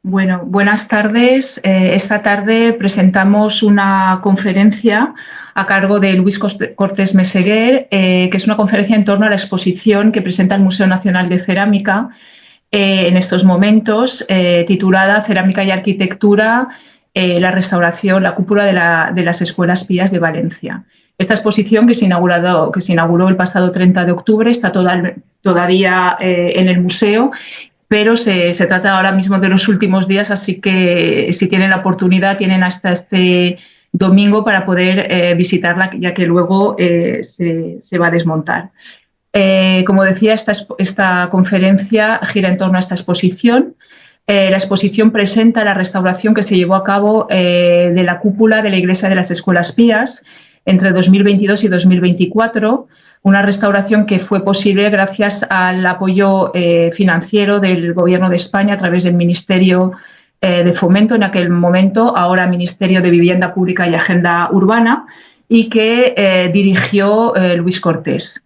Bueno, buenas tardes. Esta tarde presentamos una conferencia a cargo de Luis Cortés Meseguer, que es una conferencia en torno a la exposición que presenta el Museo Nacional de Cerámica en estos momentos, titulada Cerámica y Arquitectura, la restauración, la cúpula de las Escuelas Pías de Valencia. Esta exposición que se inauguró el pasado 30 de octubre está todavía en el museo, pero se trata ahora mismo de los últimos días, así que si tienen la oportunidad, tienen hasta este domingo para poder visitarla, ya que luego se va a desmontar. Como decía, esta conferencia gira en torno a esta exposición. La exposición presenta la restauración que se llevó a cabo de la cúpula de la Iglesia de las Escuelas Pías entre 2022 y 2024, una restauración que fue posible gracias al apoyo financiero del Gobierno de España a través del Ministerio de Fomento, en aquel momento, ahora Ministerio de Vivienda Pública y Agenda Urbana, y que dirigió Luis Cortés.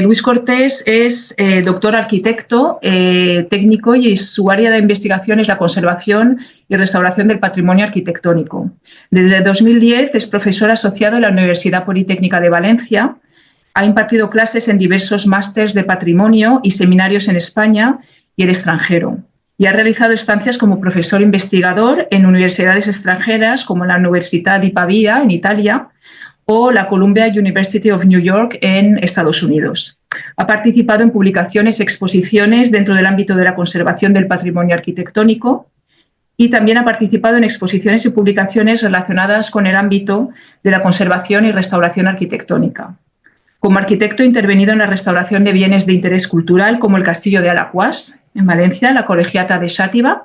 Luis Cortés es doctor arquitecto, técnico, y su área de investigación es la conservación y restauración del patrimonio arquitectónico. Desde 2010 es profesor asociado en la Universidad Politécnica de Valencia. Ha impartido clases en diversos másters de patrimonio y seminarios en España y el extranjero. Y ha realizado estancias como profesor investigador en universidades extranjeras como la Università di Pavia en Italia o la Columbia University of New York en Estados Unidos. Ha participado en publicaciones y exposiciones dentro del ámbito de la conservación del patrimonio arquitectónico y también ha participado en exposiciones y publicaciones relacionadas con el ámbito de la conservación y restauración arquitectónica. Como arquitecto ha intervenido en la restauración de bienes de interés cultural como el Castillo de Alaquàs, en Valencia, la Colegiata de Xàtiva,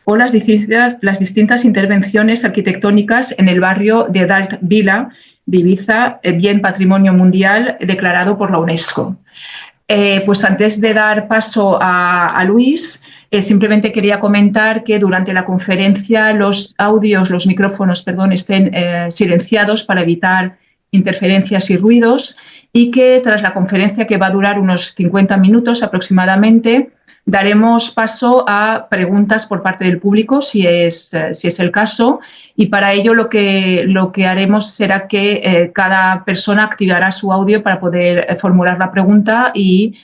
o las distintas intervenciones arquitectónicas en el barrio de Dalt Vila de Ibiza, bien patrimonio mundial declarado por la UNESCO. Pues antes de dar paso a Luis, simplemente quería comentar que durante la conferencia los micrófonos, estén silenciados para evitar interferencias y ruidos, y que tras la conferencia, que va a durar unos 50 minutos aproximadamente, daremos paso a preguntas por parte del público, si es el caso, y para ello lo que haremos será que cada persona activará su audio para poder formular la pregunta y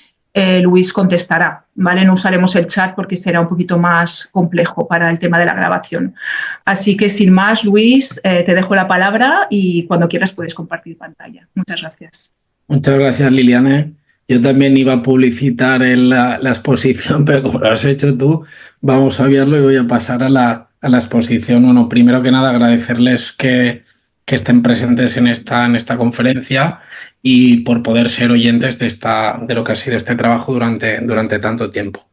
Luis contestará, ¿vale? No usaremos el chat porque será un poquito más complejo para el tema de la grabación. Así que sin más, Luis, te dejo la palabra y cuando quieras puedes compartir pantalla. Muchas gracias. Muchas gracias, Liliane. Yo también iba a publicitar la exposición, pero como lo has hecho tú, vamos a verlo y voy a pasar a la exposición. Bueno, primero que nada, agradecerles que estén presentes en esta conferencia y por poder ser oyentes de lo que ha sido este trabajo durante tanto tiempo.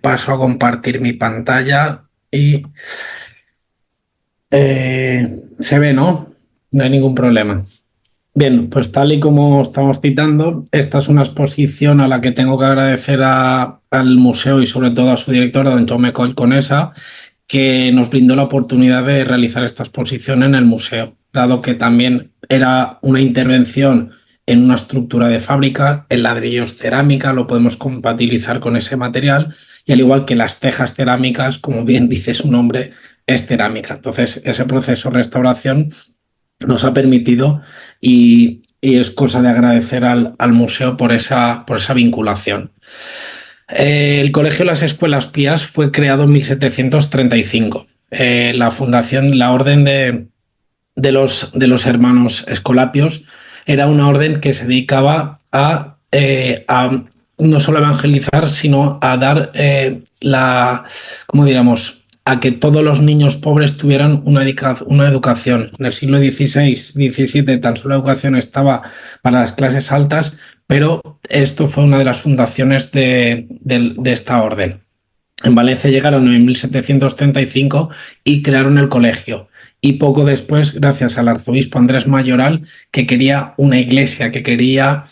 Paso a compartir mi pantalla y se ve, ¿no? No hay ningún problema. Bien, pues tal y como estamos citando, esta es una exposición a la que tengo que agradecer al museo y sobre todo a su director, don Jaume Coll Conesa, que nos brindó la oportunidad de realizar esta exposición en el museo, dado que también era una intervención en una estructura de fábrica, el ladrillo es cerámica, lo podemos compatibilizar con ese material, y al igual que las tejas cerámicas, como bien dice su nombre, es cerámica. Entonces, ese proceso de restauración nos ha permitido y es cosa de agradecer al museo por esa vinculación. El Colegio de las Escuelas Pías fue creado en 1735. La fundación, la orden de los hermanos Escolapios, era una orden que se dedicaba a no solo evangelizar, sino a dar a que todos los niños pobres tuvieran una educación. En el siglo XVI, XVII, tan solo la educación estaba para las clases altas, pero esto fue una de las fundaciones de esta orden. En Valencia llegaron en 1735 y crearon el colegio. Y poco después, gracias al arzobispo Andrés Mayoral, que quería una iglesia, que quería,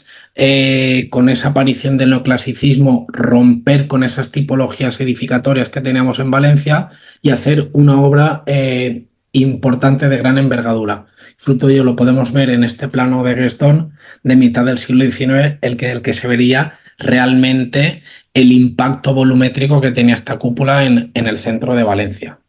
con esa aparición del neoclasicismo, romper con esas tipologías edificatorias que teníamos en Valencia y hacer una obra importante de gran envergadura. Fruto de ello lo podemos ver en este plano de Guestón de mitad del siglo XIX, el que se vería realmente el impacto volumétrico que tenía esta cúpula en el centro de Valencia.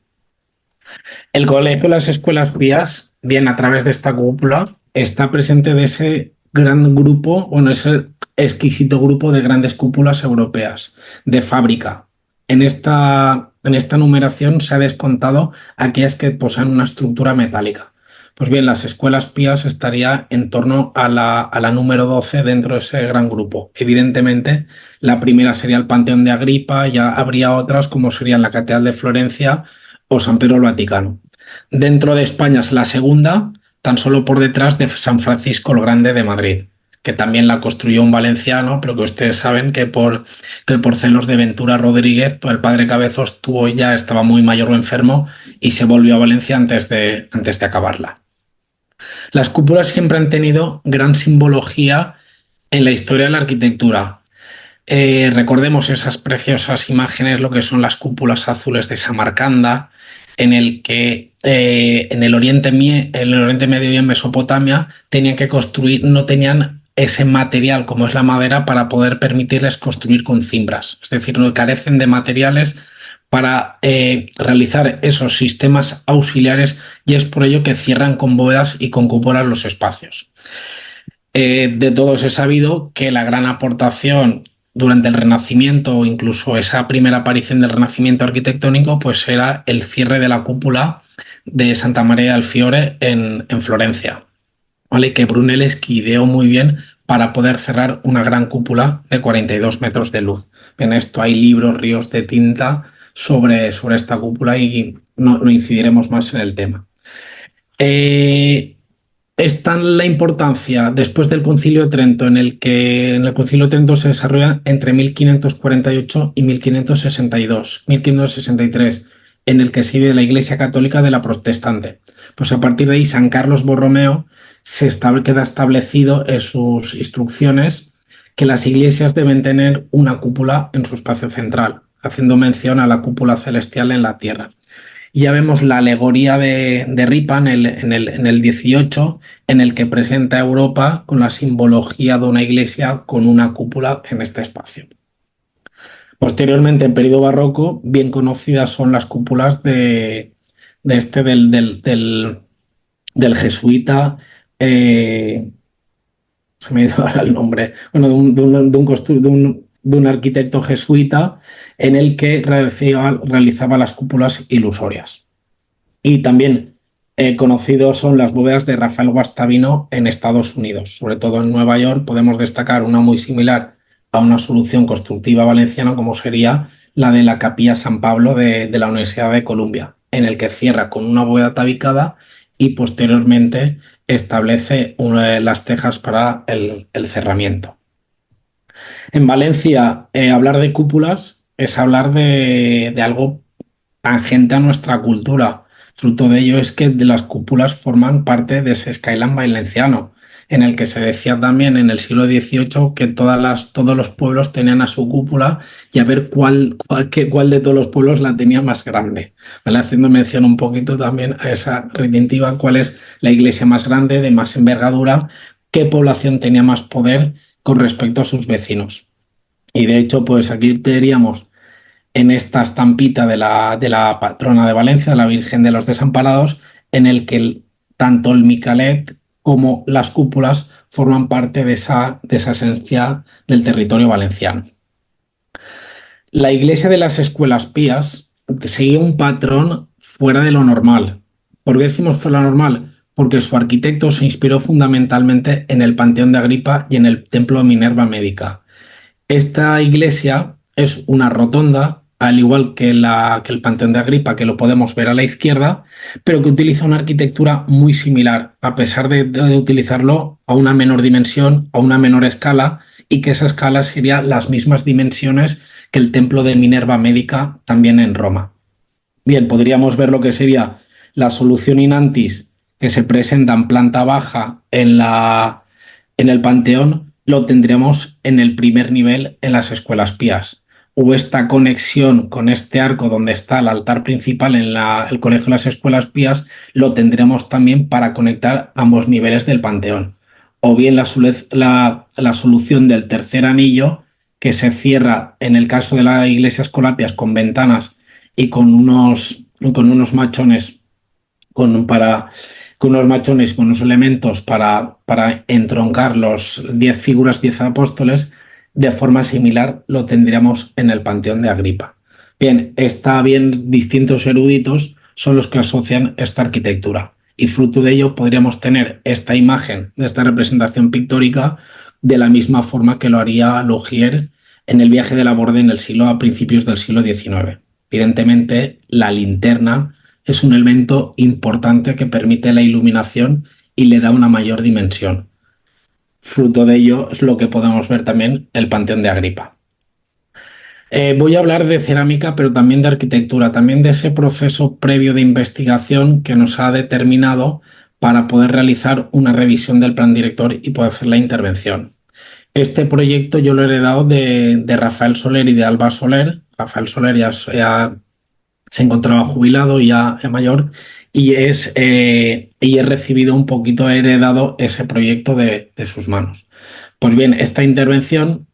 El Colegio de las Escuelas Pías, bien a través de esta cúpula, está presente de ese gran grupo, bueno, ese exquisito grupo de grandes cúpulas europeas de fábrica. En esta numeración se ha descontado aquellas que poseen una estructura metálica. Pues bien, las Escuelas Pías estaría en torno a la número 12 dentro de ese gran grupo. Evidentemente, la primera sería el Panteón de Agripa, ya habría otras como serían la Catedral de Florencia o San Pedro el Vaticano. Dentro de España es la segunda, tan solo por detrás de San Francisco el Grande de Madrid, que también la construyó un valenciano, pero que ustedes saben que por celos de Ventura Rodríguez, pues el padre Cabezos estaba muy mayor o enfermo y se volvió a Valencia antes de acabarla. Las cúpulas siempre han tenido gran simbología en la historia de la arquitectura. Recordemos esas preciosas imágenes, lo que son las cúpulas azules de Samarcanda, en el que en el Oriente Medio y en Mesopotamia tenían que construir, no tenían ese material como es la madera para poder permitirles construir con cimbras, es decir, no carecen de materiales para realizar esos sistemas auxiliares y es por ello que cierran con bóvedas y con cúpulas los espacios. De todos he sabido que la gran aportación durante el Renacimiento o incluso esa primera aparición del Renacimiento arquitectónico pues era el cierre de la cúpula de Santa María del Fiore en Florencia, ¿vale? Que Brunelleschi ideó muy bien para poder cerrar una gran cúpula de 42 metros de luz. En esto hay libros, ríos de tinta sobre esta cúpula y no incidiremos más en el tema. Está la importancia después del Concilio de Trento, en el Concilio de Trento se desarrolla entre 1548 y 1563, en el que se divide la Iglesia Católica de la Protestante. Pues a partir de ahí, San Carlos Borromeo queda establecido en sus instrucciones que las iglesias deben tener una cúpula en su espacio central, haciendo mención a la cúpula celestial en la tierra. Ya vemos la alegoría de Ripa en el 18, en el que presenta a Europa con la simbología de una iglesia con una cúpula en este espacio. Posteriormente, en periodo barroco, bien conocidas son las cúpulas del jesuita, se me ha ido ahora el nombre, bueno, de un arquitecto jesuita en el que realizaba las cúpulas ilusorias. Y también conocidos son las bóvedas de Rafael Guastavino en Estados Unidos. Sobre todo en Nueva York podemos destacar una muy similar a una solución constructiva valenciana como sería la de la Capilla San Pablo de la Universidad de Columbia, en el que cierra con una bóveda tabicada y posteriormente establece las tejas para el cerramiento. En Valencia, hablar de cúpulas es hablar de algo tangente a nuestra cultura. Fruto de ello es que las cúpulas forman parte de ese skyline valenciano, en el que se decía también en el siglo XVIII que todos los pueblos tenían a su cúpula y a ver cuál de todos los pueblos la tenía más grande. ¿Vale? Haciendo mención un poquito también a esa retentiva, cuál es la iglesia más grande, de más envergadura, qué población tenía más poder con respecto a sus vecinos. Y de hecho, pues aquí tendríamos en esta estampita de la patrona de Valencia, la Virgen de los Desamparados, en el que tanto el Micalet como las cúpulas forman parte de esa esencia del territorio valenciano. La iglesia de las Escuelas Pías seguía un patrón fuera de lo normal. ¿Por qué decimos fuera de lo normal? Porque su arquitecto se inspiró fundamentalmente en el Panteón de Agripa y en el Templo de Minerva Médica. Esta iglesia es una rotonda, al igual que el Panteón de Agripa, que lo podemos ver a la izquierda, pero que utiliza una arquitectura muy similar, a pesar de utilizarlo a una menor dimensión, a una menor escala, y que esa escala sería las mismas dimensiones que el Templo de Minerva Médica también en Roma. Bien, podríamos ver lo que sería la solución in antis que se presenta en planta baja en el Panteón, lo tendríamos en el primer nivel en las Escuelas Pías. Hubo esta conexión con este arco donde está el altar principal en el Colegio de las Escuelas Pías, lo tendremos también para conectar ambos niveles del Panteón. O bien la solución del tercer anillo, que se cierra en el caso de la iglesia Escolapias con ventanas y con unos machones, con unos elementos para entroncar los 10 figuras, 10 apóstoles. De forma similar lo tendríamos en el Panteón de Agripa. Bien, distintos eruditos son los que asocian esta arquitectura, y fruto de ello podríamos tener esta imagen de esta representación pictórica de la misma forma que lo haría Laugier en el viaje de la Borde a principios del siglo XIX. Evidentemente, la linterna es un elemento importante que permite la iluminación y le da una mayor dimensión. Fruto de ello es lo que podemos ver también el Panteón de Agripa. Voy a hablar de cerámica, pero también de arquitectura, también de ese proceso previo de investigación que nos ha determinado para poder realizar una revisión del plan director y poder hacer la intervención. Este proyecto yo lo he heredado de Rafael Soler y de Alba Soler. Rafael Soler ya se encontraba jubilado y ya mayor, y he recibido un poquito, he heredado ese proyecto de sus manos. Pues bien, esta intervención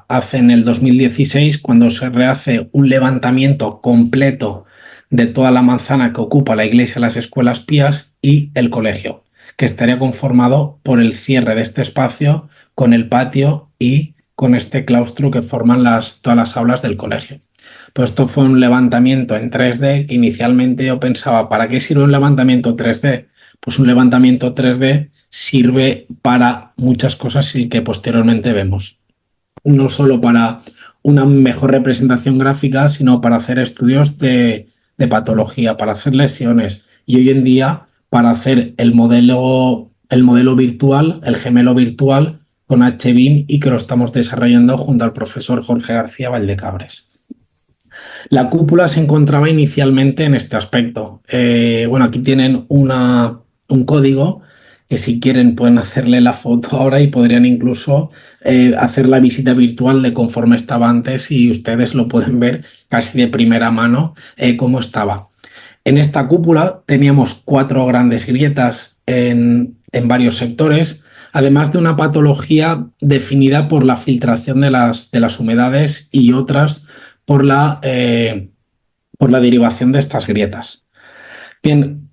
hace en el 2016, cuando se rehace un levantamiento completo de toda la manzana que ocupa la iglesia, las escuelas pías y el colegio, que estaría conformado por el cierre de este espacio con el patio y con este claustro que forman todas las aulas del colegio. Pues esto fue un levantamiento en 3D que inicialmente yo pensaba, ¿para qué sirve un levantamiento 3D? Pues un levantamiento 3D sirve para muchas cosas y que posteriormente vemos. No solo para una mejor representación gráfica, sino para hacer estudios de patología, para hacer lesiones, y hoy en día para hacer el modelo virtual, el gemelo virtual con HBIM, y que lo estamos desarrollando junto al profesor Jorge García Valdecabres. La cúpula se encontraba inicialmente en este aspecto. Aquí tienen un código que, si quieren, pueden hacerle la foto ahora y podrían incluso hacer la visita virtual de conforme estaba antes, y ustedes lo pueden ver casi de primera mano cómo estaba. En esta cúpula teníamos 4 grandes grietas en varios sectores, además de una patología definida por la filtración de las humedades y otras por la derivación de estas grietas. Bien,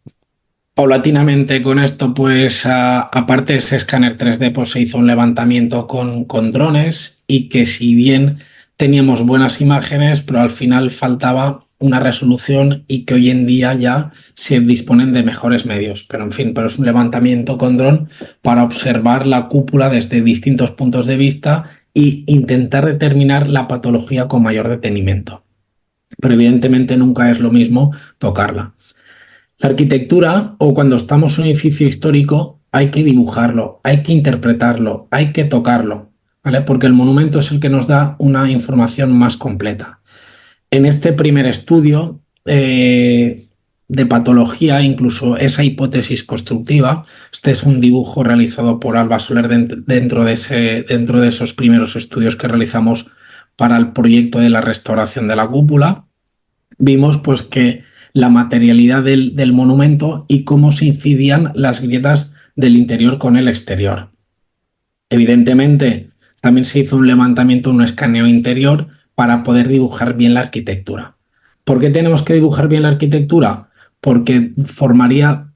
paulatinamente con esto, pues aparte de ese escáner 3D, pues se hizo un levantamiento con drones, y que, si bien teníamos buenas imágenes, pero al final faltaba una resolución, y que hoy en día ya se disponen de mejores medios. Pero es un levantamiento con dron para observar la cúpula desde distintos puntos de vista e intentar determinar la patología con mayor detenimiento. Pero evidentemente nunca es lo mismo tocarla. La arquitectura, o cuando estamos en un edificio histórico, hay que dibujarlo, hay que interpretarlo, hay que tocarlo, ¿vale? Porque el monumento es el que nos da una información más completa. En este primer estudio de patología, incluso esa hipótesis constructiva, este es un dibujo realizado por Alba Soler dentro de esos primeros estudios que realizamos para el proyecto de la restauración de la cúpula. Vimos pues que la materialidad del monumento y cómo se incidían las grietas del interior con el exterior. Evidentemente, también se hizo un levantamiento, un escaneo interior, para poder dibujar bien la arquitectura. ¿Por qué tenemos que dibujar bien la arquitectura? Porque formaría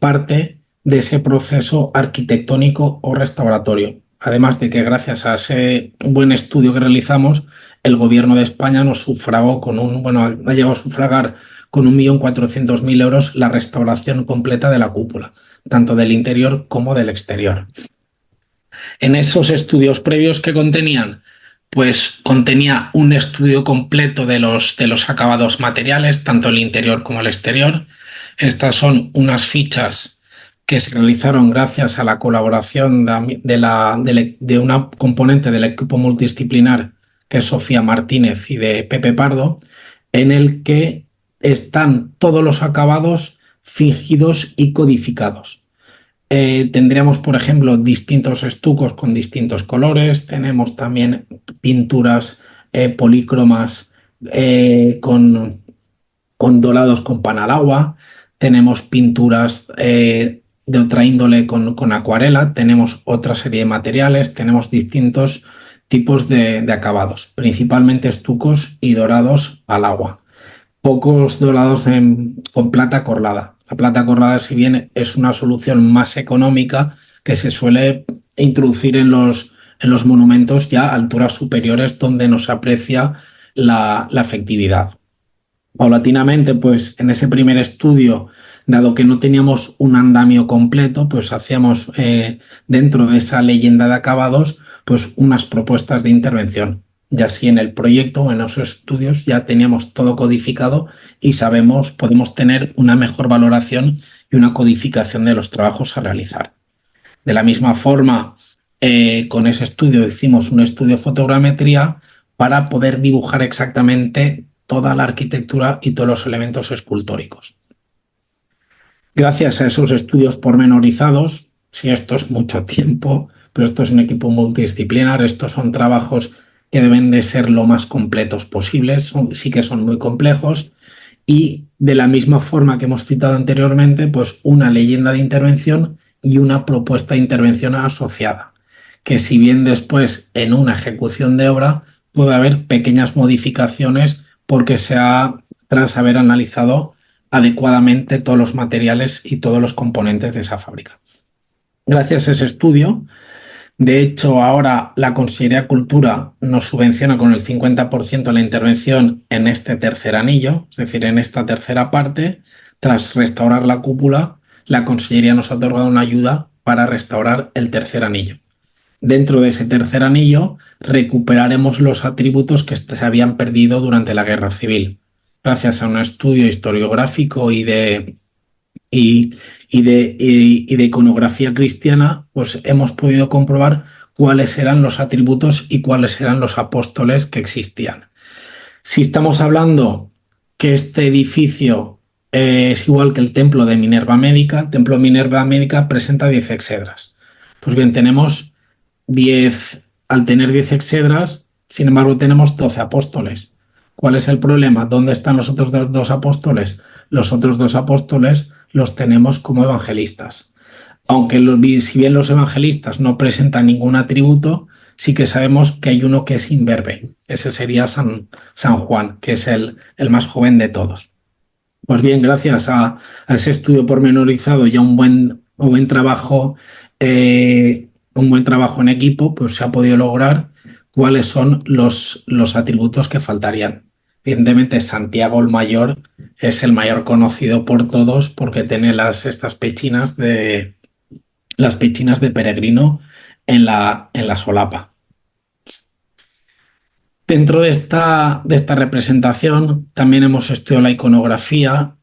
parte de ese proceso arquitectónico o restauratorio. Además de que, gracias a ese buen estudio que realizamos, el Gobierno de España nos sufragó ha llegado a sufragar con 1.400.000 euros la restauración completa de la cúpula, tanto del interior como del exterior. En esos estudios previos, ¿qué contenían? Pues contenía un estudio completo de los acabados materiales, tanto el interior como el exterior. Estas son unas fichas que se realizaron gracias a la colaboración de una componente del equipo multidisciplinar, que es Sofía Martínez, y de Pepe Pardo, en el que están todos los acabados fingidos y codificados. Tendríamos, por ejemplo, distintos estucos con distintos colores. Tenemos también pinturas polícromas con dorados con pan al agua. Tenemos pinturas de otra índole con acuarela. Tenemos otra serie de materiales. Tenemos distintos tipos de acabados, principalmente estucos y dorados al agua. Pocos dorados con plata corlada. La plata corlada, si bien es una solución más económica, que se suele introducir en los monumentos ya a alturas superiores donde no se aprecia la efectividad. Paulatinamente, pues en ese primer estudio, dado que no teníamos un andamio completo, pues hacíamos dentro de esa leyenda de acabados, pues unas propuestas de intervención. Y así en el proyecto, en los estudios, ya teníamos todo codificado y podemos tener una mejor valoración y una codificación de los trabajos a realizar. De la misma forma, con ese estudio hicimos un estudio de fotogrametría para poder dibujar exactamente toda la arquitectura y todos los elementos escultóricos. Gracias a esos estudios pormenorizados, si esto es mucho tiempo, pero esto es un equipo multidisciplinar, estos son trabajos que deben de ser lo más completos posibles, sí que son muy complejos, y de la misma forma que hemos citado anteriormente, pues una leyenda de intervención y una propuesta de intervención asociada, que si bien después en una ejecución de obra puede haber pequeñas modificaciones porque tras haber analizado adecuadamente todos los materiales y todos los componentes de esa fábrica. Gracias a ese estudio, de hecho, ahora la Consellería de Cultura nos subvenciona con el 50% la intervención en este tercer anillo, es decir, en esta tercera parte. Tras restaurar la cúpula, la Consellería nos ha otorgado una ayuda para restaurar el tercer anillo. Dentro de ese tercer anillo recuperaremos los atributos que se habían perdido durante la Guerra Civil. Gracias a un estudio historiográfico y de iconografía cristiana, pues hemos podido comprobar cuáles eran los atributos y cuáles eran los apóstoles que existían. Si estamos hablando que este edificio es igual que el templo de Minerva Médica, el templo de Minerva Médica presenta 10 exedras. Pues bien, al tener 10 exedras, sin embargo, tenemos 12 apóstoles. ¿Cuál es el problema? ¿Dónde están los otros dos apóstoles? Los otros dos apóstoles los tenemos como evangelistas. Aunque si bien los evangelistas no presentan ningún atributo, sí que sabemos que hay uno que es imberbe. Ese sería San Juan, que es el más joven de todos. Pues bien, gracias a ese estudio pormenorizado y a un buen trabajo en equipo, pues se ha podido lograr cuáles son los atributos que faltarían. Evidentemente, Santiago el Mayor es el mayor conocido por todos porque tiene estas pechinas de peregrino en la solapa. Dentro de esta representación también hemos estudiado la iconografía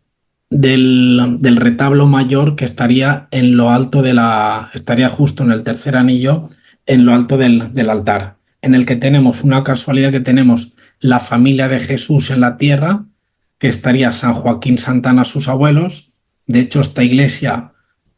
del retablo mayor, que estaría en lo alto estaría justo en el tercer anillo, en lo alto del altar, en el que tenemos una casualidad, que tenemos la familia de Jesús en la tierra, que estaría San Joaquín Santana, sus abuelos. De hecho, esta iglesia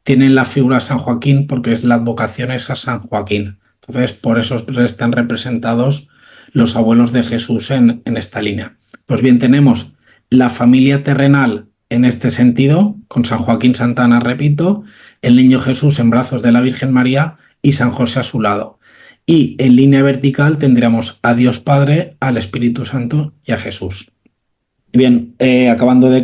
tiene la figura de San Joaquín porque la advocación es a San Joaquín. Entonces, por eso están representados los abuelos de Jesús en esta línea. Pues bien, tenemos la familia terrenal en este sentido, con San Joaquín Santana, repito, el niño Jesús en brazos de la Virgen María y San José a su lado. Y en línea vertical tendríamos a Dios Padre, al Espíritu Santo y a Jesús. Bien, acabando de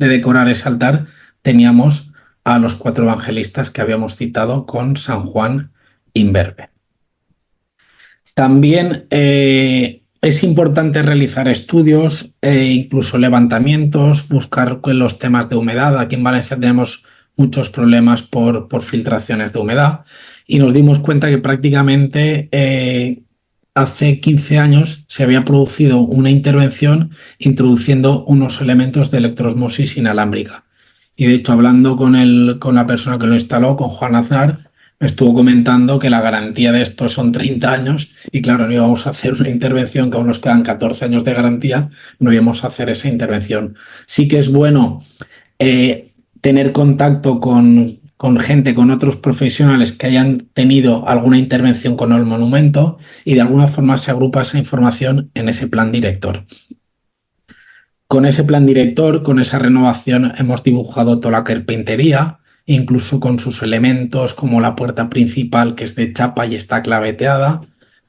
decorar ese altar, teníamos a los 4 evangelistas que habíamos citado con San Juan imberbe. También es importante realizar estudios, incluso levantamientos, buscar los temas de humedad. Aquí en Valencia tenemos muchos problemas por filtraciones de humedad y nos dimos cuenta que prácticamente hace 15 años se había producido una intervención introduciendo unos elementos de electroosmosis inalámbrica. Y de hecho, hablando con la persona que lo instaló, con Juan Aznar, me estuvo comentando que la garantía de esto son 30 años y claro, no íbamos a hacer una intervención que aún nos quedan 14 años de garantía, no íbamos a hacer esa intervención. Sí que es bueno tener contacto con gente, con otros profesionales que hayan tenido alguna intervención con el monumento y de alguna forma se agrupa esa información en ese plan director. Con ese plan director, con esa renovación, hemos dibujado toda la carpintería, incluso con sus elementos como la puerta principal, que es de chapa y está claveteada,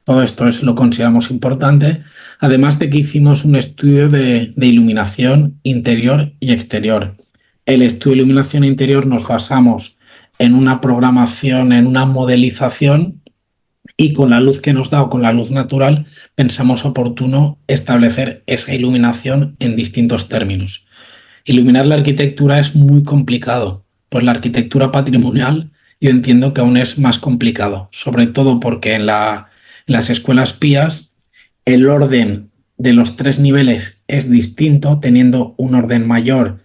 Todo esto lo consideramos importante, además de que hicimos un estudio de iluminación interior y exterior. El estudio de iluminación interior nos basamos en una programación, en una modelización, y con la luz que nos da o con la luz natural pensamos oportuno establecer esa iluminación en distintos términos. Iluminar la arquitectura es muy complicado, pues la arquitectura patrimonial yo entiendo que aún es más complicado, sobre todo porque en las escuelas pías el orden de los 3 niveles es distinto, teniendo un orden mayor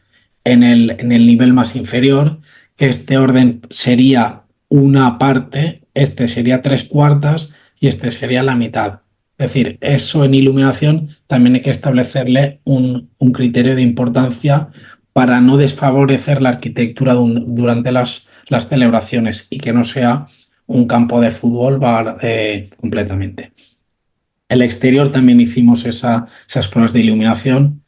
en el nivel más inferior, que este orden sería una parte, este sería 3/4 y este sería la mitad. Es decir, eso en iluminación también hay que establecerle un criterio de importancia para no desfavorecer la arquitectura durante las celebraciones y que no sea un campo de fútbol completamente. El exterior también hicimos esas pruebas de iluminación.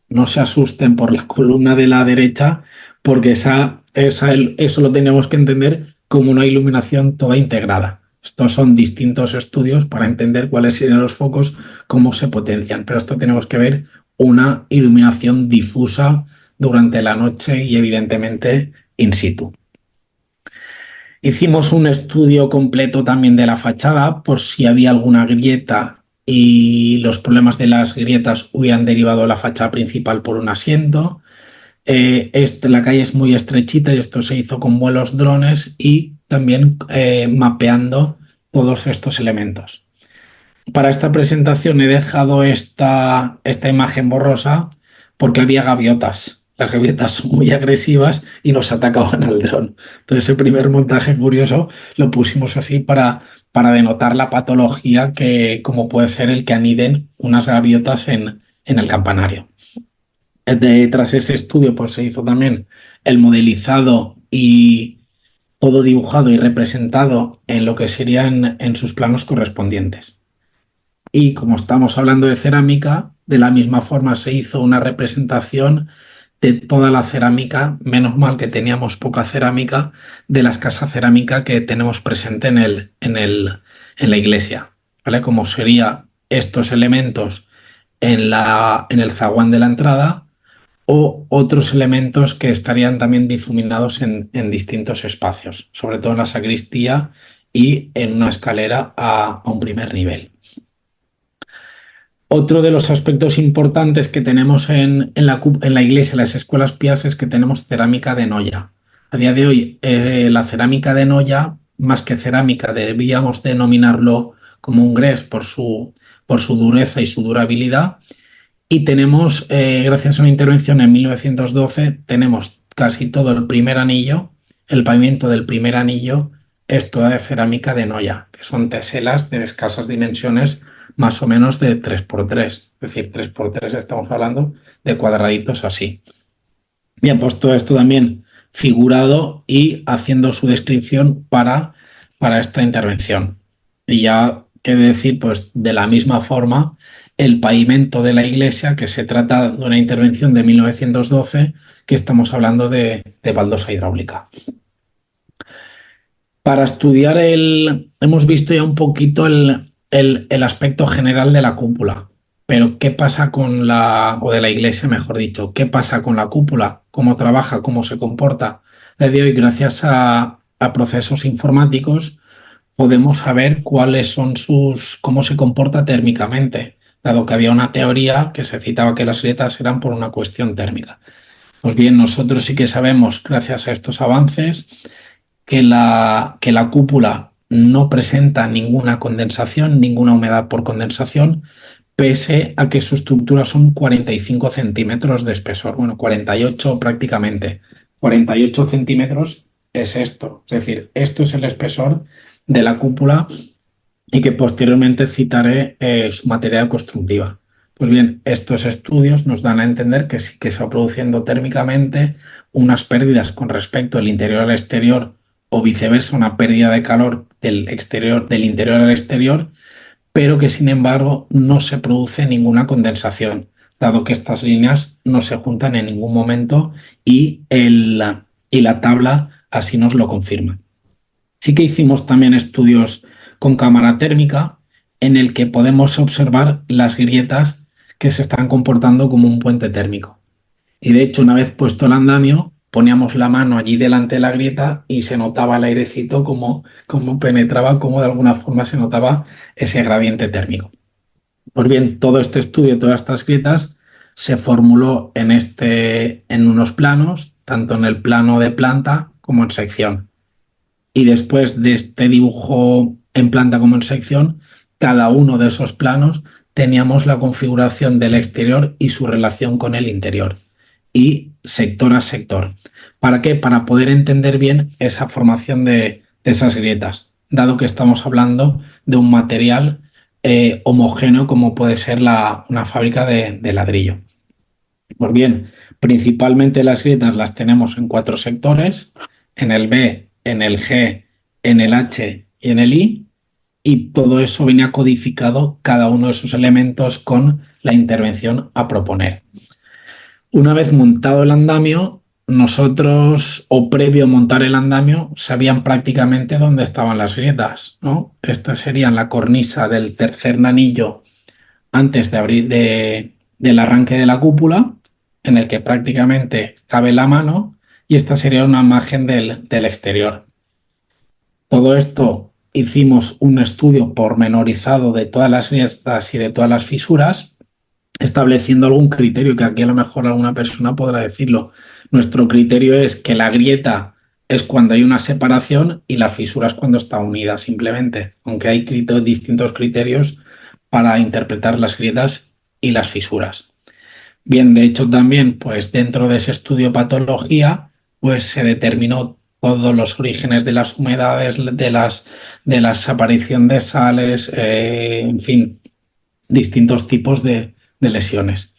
No se asusten por la columna de la derecha, porque eso lo tenemos que entender como una iluminación toda integrada. Estos son distintos estudios para entender cuáles serían los focos, cómo se potencian, pero esto tenemos que ver una iluminación difusa durante la noche y evidentemente in situ. Hicimos un estudio completo también de la fachada por si había alguna grieta y los problemas de las grietas hubieran derivado la fachada principal por un asiento. La calle es muy estrechita y esto se hizo con vuelos drones y también mapeando todos estos elementos. Para esta presentación he dejado esta imagen borrosa porque había gaviotas. Las gaviotas son muy agresivas y nos atacaban al dron. Entonces, el primer montaje curioso lo pusimos así para denotar la patología como puede ser el que aniden unas gaviotas en el campanario. Tras ese estudio, pues se hizo también el modelizado y todo dibujado y representado en lo que serían en sus planos correspondientes. Y como estamos hablando de cerámica, de la misma forma se hizo una representación de toda la cerámica, menos mal que teníamos poca cerámica, de la escasa cerámica que tenemos presente en la iglesia, ¿vale? Como serían estos elementos en el zaguán de la entrada o otros elementos que estarían también difuminados en distintos espacios, sobre todo en la sacristía y en una escalera a un primer nivel. Otro de los aspectos importantes que tenemos en la iglesia, en las escuelas pías, es que tenemos cerámica de Noya. A día de hoy, la cerámica de Noya, más que cerámica, debíamos denominarlo como un gres por su dureza y su durabilidad. Y tenemos, gracias a una intervención en 1912, tenemos casi todo el primer anillo, el pavimento del primer anillo es toda de cerámica de Noya, que son teselas de escasas dimensiones, más o menos de 3x3. Es decir, 3x3 estamos hablando de cuadraditos así. Bien, pues todo esto también figurado y haciendo su descripción para esta intervención. Y ya quiere decir, pues de la misma forma, el pavimento de la iglesia, que se trata de una intervención de 1912, que estamos hablando de baldosa hidráulica. Para estudiar hemos visto ya un poquito el aspecto general de la cúpula, pero ¿qué pasa o de la iglesia, mejor dicho? ¿Qué pasa con la cúpula? ¿Cómo trabaja? ¿Cómo se comporta? Desde hoy, gracias a procesos informáticos, podemos saber cómo se comporta térmicamente, dado que había una teoría que se citaba que las grietas eran por una cuestión térmica. Pues bien, nosotros sí que sabemos, gracias a estos avances, que la cúpula no presenta ninguna condensación, ninguna humedad por condensación, pese a que su estructura son 45 centímetros de espesor. Bueno, 48 prácticamente. 48 centímetros es esto. Es decir, esto es el espesor de la cúpula y que posteriormente citaré su material constructiva. Pues bien, estos estudios nos dan a entender que sí que se va produciendo térmicamente unas pérdidas con respecto al interior al exterior o viceversa, una pérdida de calor del interior al exterior, pero que sin embargo no se produce ninguna condensación, dado que estas líneas no se juntan en ningún momento y la tabla así nos lo confirma. Sí que hicimos también estudios con cámara térmica en el que podemos observar las grietas que se están comportando como un puente térmico. Y de hecho, una vez puesto el andamio, poníamos la mano allí delante de la grieta y se notaba el airecito como penetraba, como de alguna forma se notaba ese gradiente térmico. Pues bien, todo este estudio, todas estas grietas, se formuló en unos planos, tanto en el plano de planta como en sección. Y después de este dibujo en planta como en sección, cada uno de esos planos teníamos la configuración del exterior y su relación con el interior, y sector a sector. ¿Para qué? Para poder entender bien esa formación de esas grietas, dado que estamos hablando de un material homogéneo como puede ser una fábrica de ladrillo. Pues bien, principalmente las grietas las tenemos en 4 sectores, en el B, en el G, en el H y en el I, y todo eso venía codificado, cada uno de esos elementos, con la intervención a proponer. Una vez montado el andamio, nosotros, o previo a montar el andamio, sabían prácticamente dónde estaban las grietas, ¿no? Esta sería la cornisa del tercer nanillo antes de abrir del arranque de la cúpula, en el que prácticamente cabe la mano, y esta sería una imagen del exterior. Todo esto hicimos un estudio pormenorizado de todas las grietas y de todas las fisuras, estableciendo algún criterio, que aquí a lo mejor alguna persona podrá decirlo. Nuestro criterio es que la grieta es cuando hay una separación y la fisura es cuando está unida, simplemente, aunque hay distintos criterios para interpretar las grietas y las fisuras. Bien, de hecho también, pues dentro de ese estudio de patología, pues se determinó todos los orígenes de las humedades, de la aparición de sales, en fin, distintos tipos de lesiones.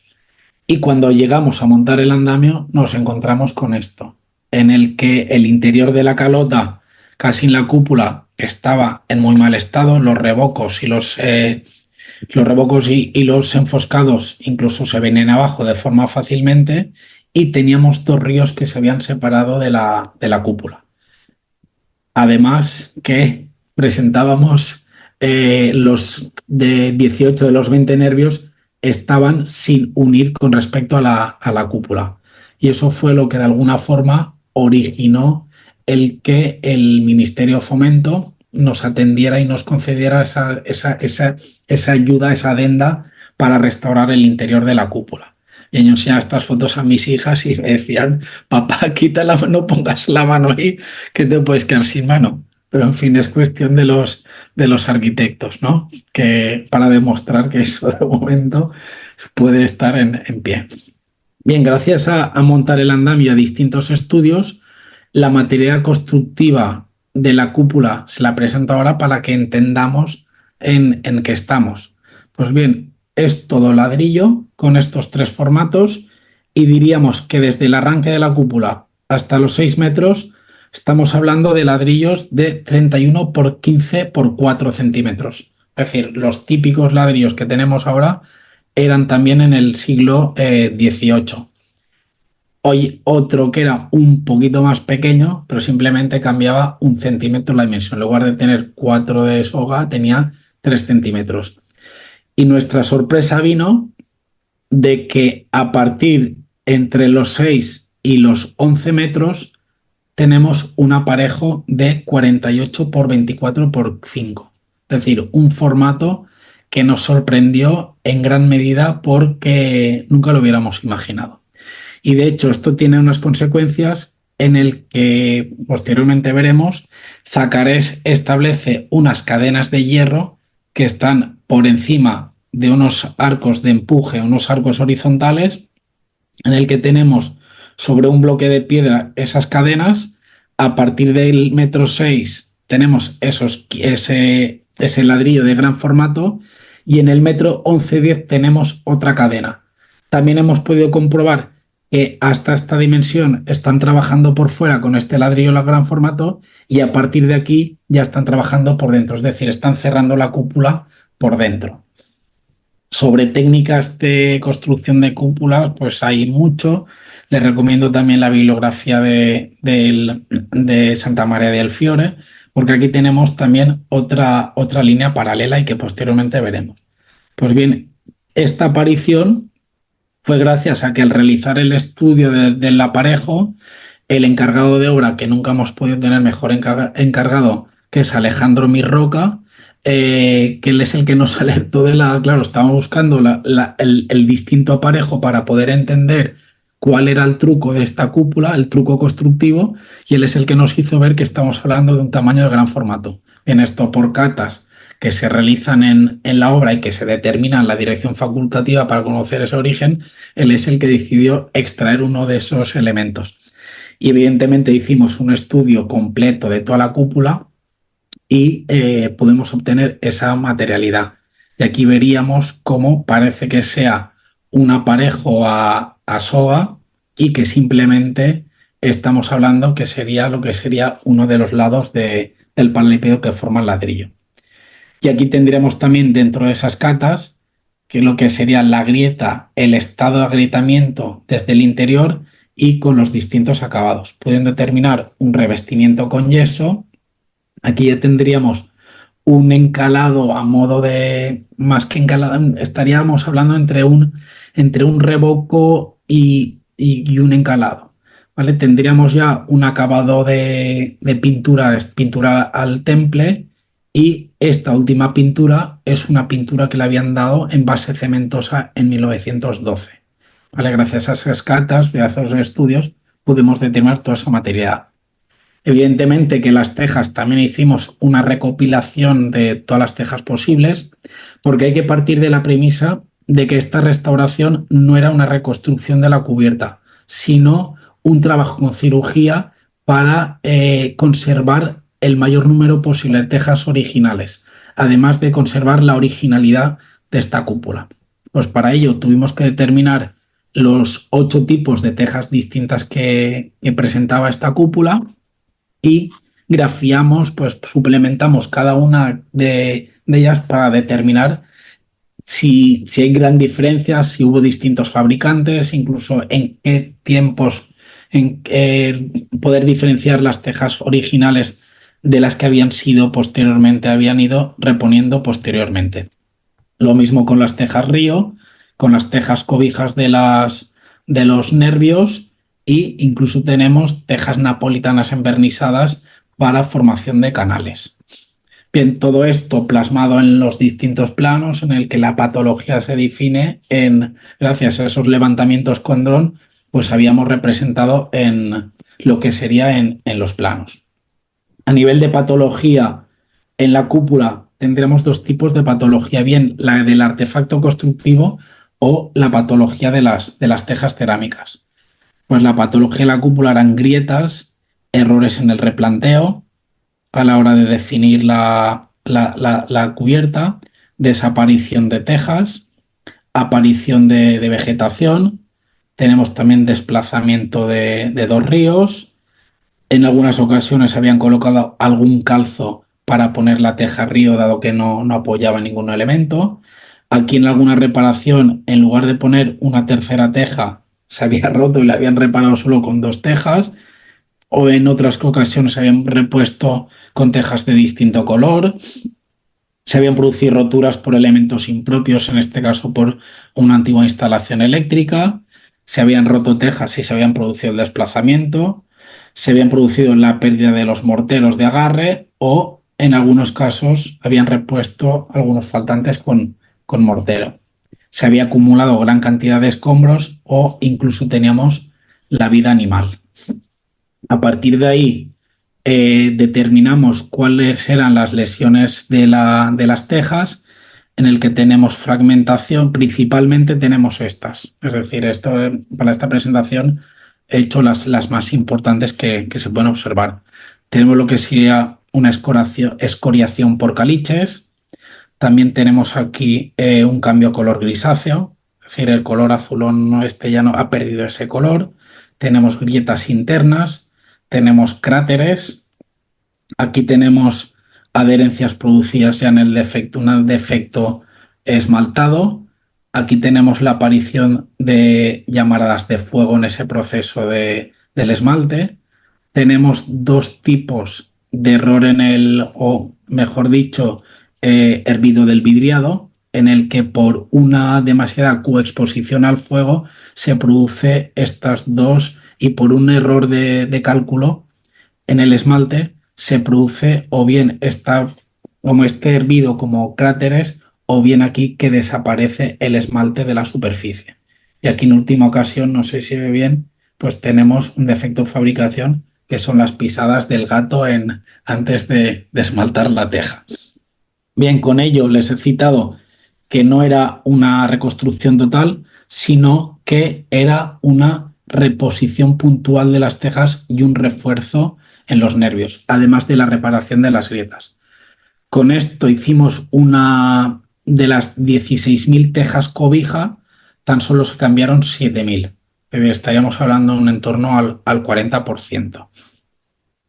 Y cuando llegamos a montar el andamio, nos encontramos con esto, en el que el interior de la calota, casi en la cúpula, estaba en muy mal estado. Los rebocos y los enfoscados incluso se venían abajo de forma fácilmente, y teníamos 2 ríos que se habían separado de la cúpula. Además que presentábamos los de 18 de los 20 nervios estaban sin unir con respecto a la cúpula. Y eso fue lo que de alguna forma originó el que el Ministerio de Fomento nos atendiera y nos concediera esa ayuda, esa adenda para restaurar el interior de la cúpula. Y yo enseñaba estas fotos a mis hijas y me decían: papá, quita la mano, pongas la mano ahí, que te puedes quedar sin mano. Pero en fin, es cuestión de los arquitectos, ¿no? Que para demostrar que eso de momento puede estar en pie. Bien, gracias a montar el andamio a distintos estudios, la material constructiva de la cúpula se la presento ahora para que entendamos en qué estamos. Pues bien, es todo ladrillo con estos 3 formatos, y diríamos que desde el arranque de la cúpula hasta los 6 metros estamos hablando de ladrillos de 31 por 15 por 4 centímetros. Es decir, los típicos ladrillos que tenemos ahora eran también en el siglo XVIII. Hoy otro que era un poquito más pequeño, pero simplemente cambiaba 1 centímetro la dimensión. En lugar de tener 4 de soga, tenía 3 centímetros. Y nuestra sorpresa vino de que a partir entre los 6 y los 11 metros tenemos un aparejo de 48 por 24 por 5. Es decir, un formato que nos sorprendió en gran medida porque nunca lo hubiéramos imaginado. Y de hecho esto tiene unas consecuencias en el que posteriormente veremos. Zacarés establece unas cadenas de hierro que están por encima de unos arcos de empuje, unos arcos horizontales, en el que tenemos sobre un bloque de piedra esas cadenas. A partir del 1,6 m tenemos ese ladrillo de gran formato, y en el 11,10 m tenemos otra cadena. También hemos podido comprobar que hasta esta dimensión están trabajando por fuera con este ladrillo de gran formato, y a partir de aquí ya están trabajando por dentro, es decir, están cerrando la cúpula por dentro. Sobre técnicas de construcción de cúpulas, pues hay mucho. Les recomiendo también la bibliografía de Santa María del Fiore porque aquí tenemos también otra línea paralela y que posteriormente veremos. Pues bien, esta aparición fue gracias a que al realizar el estudio del aparejo, el encargado de obra, que nunca hemos podido tener mejor encargado, que es Alejandro Mirroca, que él es el que nos alertó claro, estábamos buscando el distinto aparejo para poder entender cuál era el truco de esta cúpula, el truco constructivo, y él es el que nos hizo ver que estamos hablando de un tamaño de gran formato. Bien, esto por catas que se realizan en la obra y que se determinan la dirección facultativa para conocer ese origen, él es el que decidió extraer uno de esos elementos. Y evidentemente hicimos un estudio completo de toda la cúpula y podemos obtener esa materialidad. Y aquí veríamos cómo parece que sea un aparejo a soga y que simplemente estamos hablando que sería lo que sería uno de los lados del paralelepípedo que forma el ladrillo. Y aquí tendríamos también dentro de esas catas que lo que sería la grieta, el estado de agrietamiento desde el interior y con los distintos acabados. Pueden determinar un revestimiento con yeso. Aquí ya tendríamos un encalado a modo de, más que encalado, estaríamos hablando entre un revoco y un encalado. ¿Vale? Tendríamos ya un acabado de pintura al temple, y esta última pintura es una pintura que le habían dado en base cementosa en 1912. ¿Vale? Gracias a esas catas, a esos estudios, pudimos determinar toda esa materia. Evidentemente que las tejas también hicimos una recopilación de todas las tejas posibles, porque hay que partir de la premisa de que esta restauración no era una reconstrucción de la cubierta, sino un trabajo con cirugía para conservar el mayor número posible de tejas originales, además de conservar la originalidad de esta cúpula. Pues para ello tuvimos que determinar los 8 tipos de tejas distintas que presentaba esta cúpula y grafiamos, pues suplementamos cada una de ellas para determinar si hay gran diferencia, si hubo distintos fabricantes, incluso en qué tiempos, poder diferenciar las tejas originales de las que habían ido reponiendo posteriormente. Lo mismo con las tejas río, con las tejas cobijas de los nervios, e incluso tenemos tejas napolitanas envernizadas para formación de canales. Bien, todo esto plasmado en los distintos planos en el que la patología se define gracias a esos levantamientos con dron, pues habíamos representado en lo que sería en los planos. A nivel de patología, en la cúpula tendremos 2 tipos de patología, bien la del artefacto constructivo o la patología de las tejas cerámicas. Pues la patología de la cúpula eran grietas, errores en el replanteo a la hora de definir la cubierta, desaparición de tejas, aparición de vegetación. Tenemos también desplazamiento de 2 ríos. En algunas ocasiones habían colocado algún calzo para poner la teja río, dado que no apoyaba ningún elemento. Aquí en alguna reparación, en lugar de poner una tercera teja, se había roto y la habían reparado solo con 2 tejas, o en otras ocasiones se habían repuesto con tejas de distinto color. Se habían producido roturas por elementos impropios, en este caso por una antigua instalación eléctrica. Se habían roto tejas y se habían producido el desplazamiento. Se habían producido la pérdida de los morteros de agarre, o en algunos casos habían repuesto algunos faltantes con mortero. Se había acumulado gran cantidad de escombros o incluso teníamos la vida animal. A partir de ahí determinamos cuáles eran las lesiones de las tejas, en el que tenemos fragmentación. Principalmente tenemos estas, es decir, para esta presentación he hecho las más importantes que se pueden observar. Tenemos lo que sería una escoriación por caliches. También tenemos aquí un cambio de color grisáceo, es decir, el color azulón ya no ha perdido ese color. Tenemos grietas internas, tenemos cráteres. Aquí tenemos adherencias producidas ya en el defecto, un defecto esmaltado. Aquí tenemos la aparición de llamaradas de fuego en ese proceso del esmalte. Tenemos 2 tipos error o mejor dicho, hervido del vidriado, en el que por una demasiada coexposición al fuego se produce estas dos, y por un error de cálculo en el esmalte se produce o bien como este hervido como cráteres, o bien aquí que desaparece el esmalte de la superficie. Y aquí en última ocasión, no sé si ve bien, pues tenemos un defecto de fabricación que son las pisadas del gato antes de esmaltar la teja. Bien, con ello les he citado que no era una reconstrucción total, sino que era una reposición puntual de las tejas y un refuerzo en los nervios, además de la reparación de las grietas. Con esto hicimos una de las 16.000 tejas cobija, tan solo se cambiaron 7.000. Estaríamos hablando de un entorno al 40%.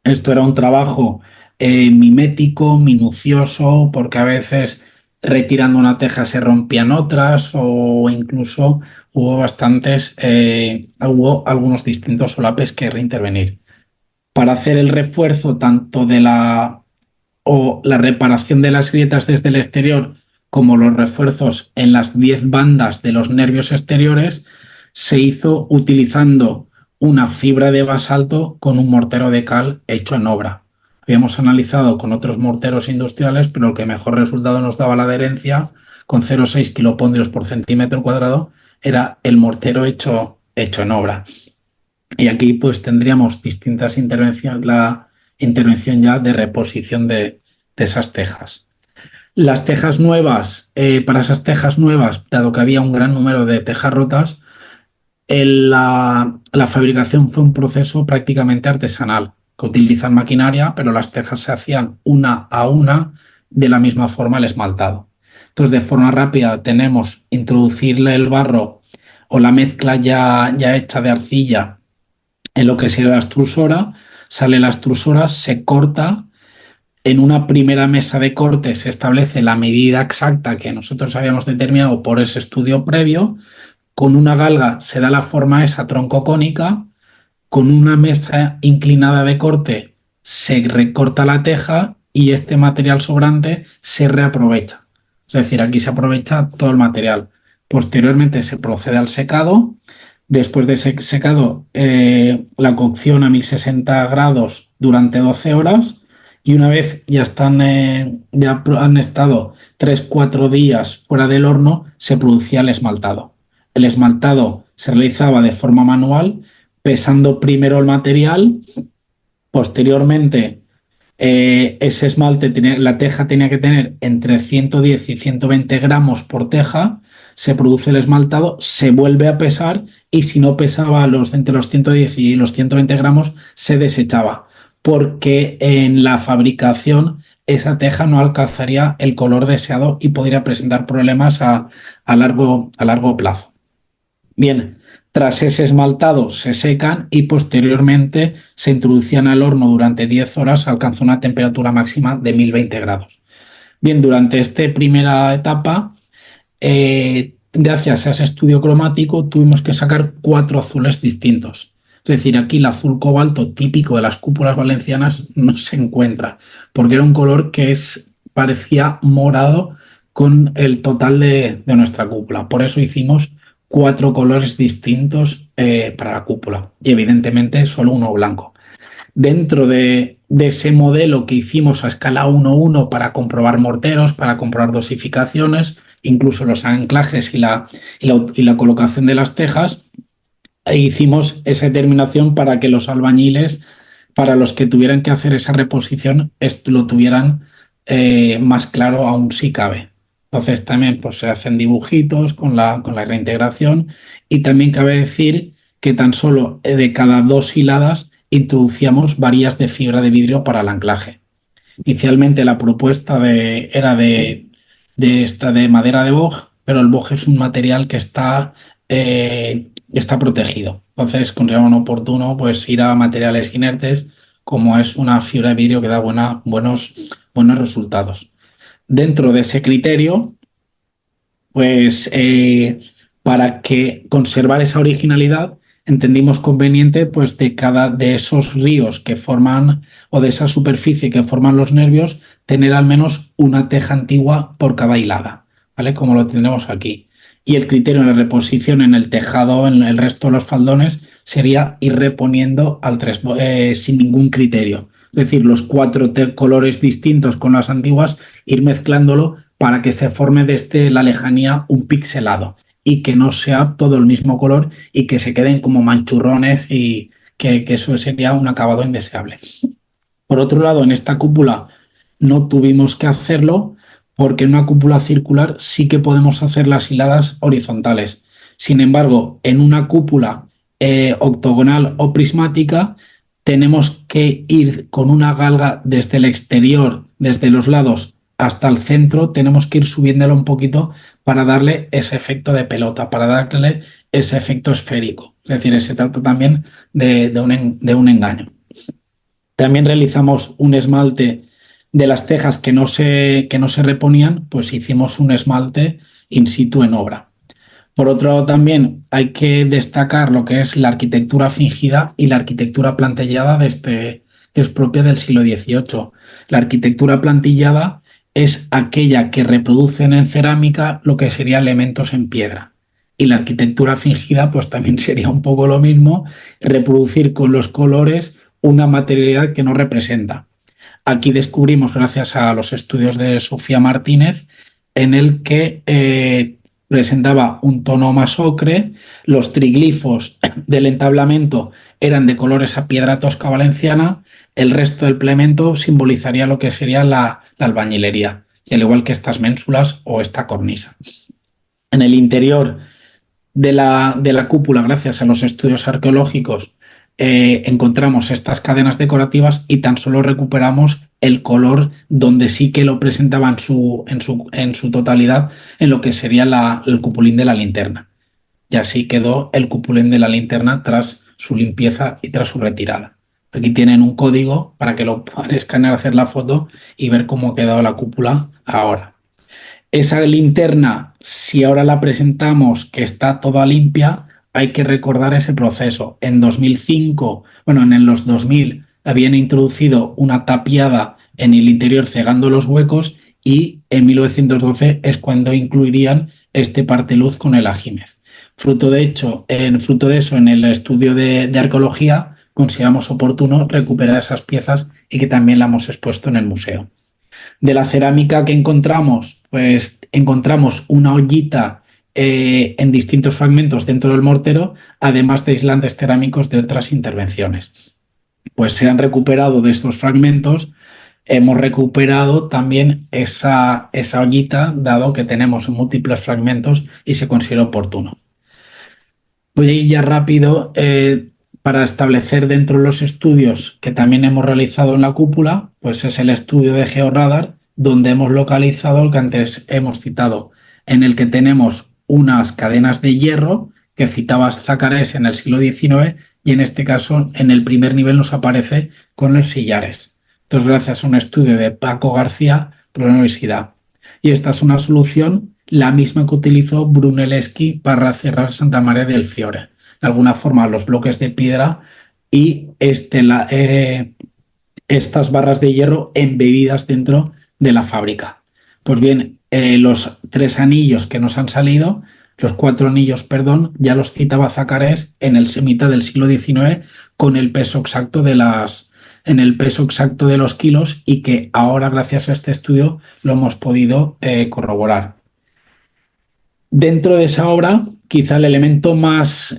Esto era un trabajo mimético, minucioso, porque a veces retirando una teja se rompían otras, o incluso hubo algunos distintos solapes que reintervenir. Para hacer el refuerzo tanto de la reparación de las grietas desde el exterior, como los refuerzos en las 10 bandas de los nervios exteriores, se hizo utilizando una fibra de basalto con un mortero de cal hecho en obra. Habíamos analizado con otros morteros industriales, pero el que mejor resultado nos daba la adherencia, con 0,6 kilopondrios por centímetro cuadrado, era el mortero hecho en obra. Y aquí pues tendríamos distintas intervenciones, la intervención ya de reposición de esas tejas. Las tejas nuevas, para esas tejas nuevas, dado que había un gran número de tejas rotas, la fabricación fue un proceso prácticamente artesanal, que utilizan maquinaria, pero las tejas se hacían una a una de la misma forma el esmaltado. Entonces, de forma rápida tenemos introducirle el barro o la mezcla ya hecha de arcilla en lo que sería la extrusora, sale la extrusora, se corta. En una primera mesa de corte se establece la medida exacta que nosotros habíamos determinado por ese estudio previo. Con una galga se da la forma esa troncocónica. Con una mesa inclinada de corte se recorta la teja y este material sobrante se reaprovecha. Es decir, aquí se aprovecha todo el material. Posteriormente se procede al secado. Después de ese secado, la cocción a 1060 grados durante 12 horas, y una vez ya han estado 3-4 días fuera del horno, se producía el esmaltado. El esmaltado se realizaba de forma manual, pesando primero el material. Posteriormente, ese esmalte, la teja tenía que tener entre 110 y 120 gramos por teja. Se produce el esmaltado, se vuelve a pesar, y si no pesaba entre los 110 y los 120 gramos, se desechaba, porque en la fabricación esa teja no alcanzaría el color deseado y podría presentar problemas a largo plazo. Bien, tras ese esmaltado se secan y posteriormente se introducían al horno durante 10 horas, alcanzó una temperatura máxima de 1020 grados. Bien, durante esta primera etapa, gracias a ese estudio cromático, tuvimos que sacar 4 azules distintos. Es decir, aquí el azul cobalto típico de las cúpulas valencianas no se encuentra, porque era un color que parecía morado con el total de nuestra cúpula. Por eso hicimos 4 colores distintos para la cúpula, y evidentemente solo uno blanco. Dentro de ese modelo que hicimos a escala 1:1 para comprobar morteros, para comprobar dosificaciones, incluso los anclajes y la colocación de las tejas, hicimos esa determinación para que los albañiles, para los que tuvieran que hacer esa reposición, lo tuvieran más claro aún si cabe. Entonces también pues, se hacen dibujitos con la reintegración, y también cabe decir que tan solo de cada 2 hiladas introducíamos varillas de fibra de vidrio para el anclaje. Inicialmente la propuesta era de madera de boj, pero el boj es un material que está protegido. Entonces consideramos oportuno pues, ir a materiales inertes, como es una fibra de vidrio que da buenos resultados. Dentro de ese criterio, pues para conservar esa originalidad, entendimos conveniente pues de esos ríos que forman o de esa superficie que forman los nervios, tener al menos una teja antigua por cada hilada, ¿vale? Como lo tenemos aquí. Y el criterio de reposición en el tejado, en el resto de los faldones, sería ir reponiendo sin ningún criterio. Es decir, los 4 colores distintos con las antiguas, ir mezclándolo para que se forme desde la lejanía un pixelado y que no sea todo el mismo color y que se queden como manchurrones y que eso sería un acabado indeseable. Por otro lado, en esta cúpula no tuvimos que hacerlo porque en una cúpula circular sí que podemos hacer las hiladas horizontales. Sin embargo, en una cúpula octogonal o prismática tenemos que ir con una galga desde el exterior, desde los lados hasta el centro, tenemos que ir subiéndolo un poquito para darle ese efecto de pelota, para darle ese efecto esférico. Es decir, se trata también de un engaño. También realizamos un esmalte de las tejas que no se reponían, pues hicimos un esmalte in situ en obra. Por otro lado, también hay que destacar lo que es la arquitectura fingida y la arquitectura plantillada que es propia del siglo XVIII. La arquitectura plantillada es aquella que reproducen en cerámica lo que serían elementos en piedra. Y la arquitectura fingida, pues también sería un poco lo mismo, reproducir con los colores una materialidad que no representa. Aquí descubrimos, gracias a los estudios de Sofía Martínez, en el que presentaba un tono más ocre, los triglifos del entablamento eran de colores a piedra tosca valenciana, el resto del plemento simbolizaría lo que sería la albañilería, y al igual que estas ménsulas o esta cornisa. En el interior de la cúpula, gracias a los estudios arqueológicos, encontramos estas cadenas decorativas y tan solo recuperamos el color donde sí que lo presentaba en su totalidad en lo que sería el cupulín de la linterna. Y así quedó el cupulín de la linterna tras su limpieza y tras su retirada. Aquí tienen un código para que lo puedan escanear, hacer la foto y ver cómo ha quedado la cúpula ahora. Esa linterna, si ahora la presentamos que está toda limpia, hay que recordar ese proceso. En 2005, en los 2000 habían introducido una tapiada en el interior cegando los huecos y en 1912 es cuando incluirían este parteluz con el ajímez. Fruto de eso, en el estudio de arqueología, consideramos oportuno recuperar esas piezas y que también la hemos expuesto en el museo. De la cerámica que encontramos, pues encontramos una ollita en distintos fragmentos dentro del mortero, además de aislantes cerámicos de otras intervenciones. Pues se han recuperado de estos fragmentos, hemos recuperado también esa ollita, dado que tenemos múltiples fragmentos y se considera oportuno. Voy a ir ya rápido para establecer dentro de los estudios que también hemos realizado en la cúpula, pues es el estudio de georradar, donde hemos localizado el que antes hemos citado, en el que tenemos unas cadenas de hierro que citaba Zacarés en el siglo XIX y en este caso en el primer nivel nos aparece con los sillares. Entonces, gracias a un estudio de Paco García por la universidad. Y esta es una solución, la misma que utilizó Brunelleschi para cerrar Santa María del Fiore. De alguna forma, los bloques de piedra y estas barras de hierro embebidas dentro de la fábrica. Pues bien, los 3 anillos que nos han salido, los 4 anillos, perdón, ya los citaba Zacarés en el mitad del siglo XIX con el peso exacto de los kilos y que ahora, gracias a este estudio, lo hemos podido corroborar. Dentro de esa obra, quizá el elemento más,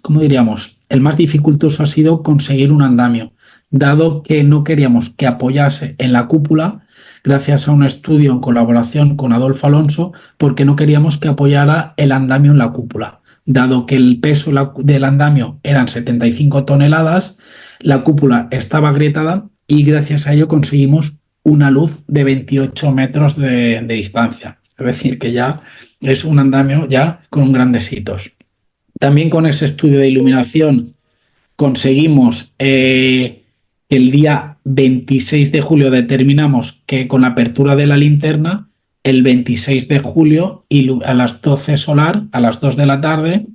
¿cómo diríamos? El más dificultoso ha sido conseguir un andamio, dado que no queríamos que apoyase en la cúpula, gracias a un estudio en colaboración con Adolfo Alonso, porque no queríamos que apoyara el andamio en la cúpula. Dado que el peso del andamio eran 75 toneladas, la cúpula estaba agrietada y gracias a ello conseguimos una luz de 28 metros de distancia. Es decir, que ya es un andamio ya con grandes hitos. También con ese estudio de iluminación conseguimos el día 26 de julio determinamos que con la apertura de la linterna, el 26 de julio a las 12 solar, a las 2 de la tarde,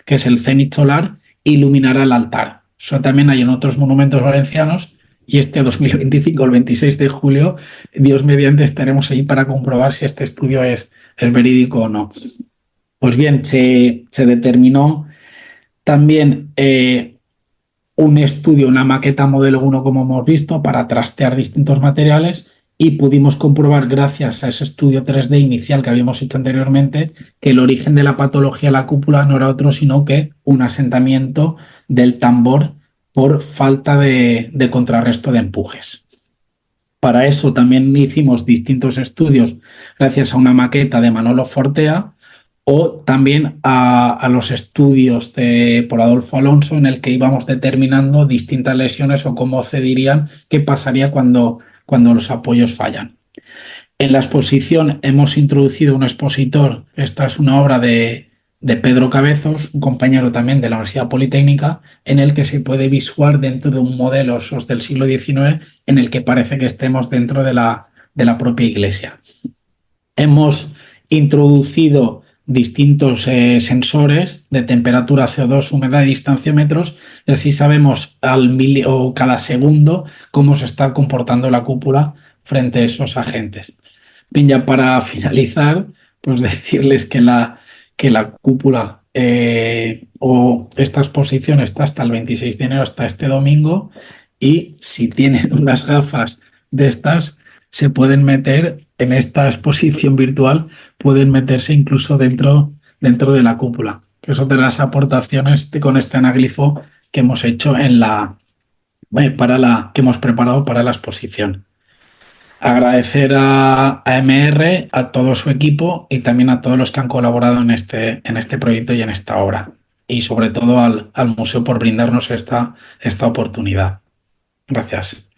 que es el cénit solar, iluminará el altar. Eso también hay en otros monumentos valencianos y este 2025, el 26 de julio, Dios mediante, estaremos ahí para comprobar si este estudio es verídico o no. Pues bien, se determinó también un estudio, una maqueta modelo 1, como hemos visto, para trastear distintos materiales y pudimos comprobar, gracias a ese estudio 3D inicial que habíamos hecho anteriormente, que el origen de la patología de la cúpula no era otro sino que un asentamiento del tambor por falta de contrarresto de empujes. Para eso también hicimos distintos estudios gracias a una maqueta de Manolo Fortea o también a los estudios por Adolfo Alonso, en el que íbamos determinando distintas lesiones o cómo cedirían, qué pasaría cuando los apoyos fallan. En la exposición hemos introducido un expositor. Esta es una obra de Pedro Cabezos, un compañero también de la Universidad Politécnica, en el que se puede visualizar dentro de un modelo del siglo XIX en el que parece que estemos dentro de la propia iglesia. Hemos introducido distintos sensores de temperatura, CO2, humedad y distanciómetros, y así sabemos cada segundo cómo se está comportando la cúpula frente a esos agentes. Bien, ya para finalizar, pues decirles que la cúpula o esta exposición está hasta el 26 de enero, hasta este domingo, y si tienen unas gafas de estas, se pueden meter en esta exposición virtual, pueden meterse incluso dentro de la cúpula, que es otra de las aportaciones con este anaglifo que hemos hecho que hemos preparado para la exposición. Agradecer a AMR, a todo su equipo y también a todos los que han colaborado en este proyecto y en esta obra. Y sobre todo al museo por brindarnos esta oportunidad. Gracias.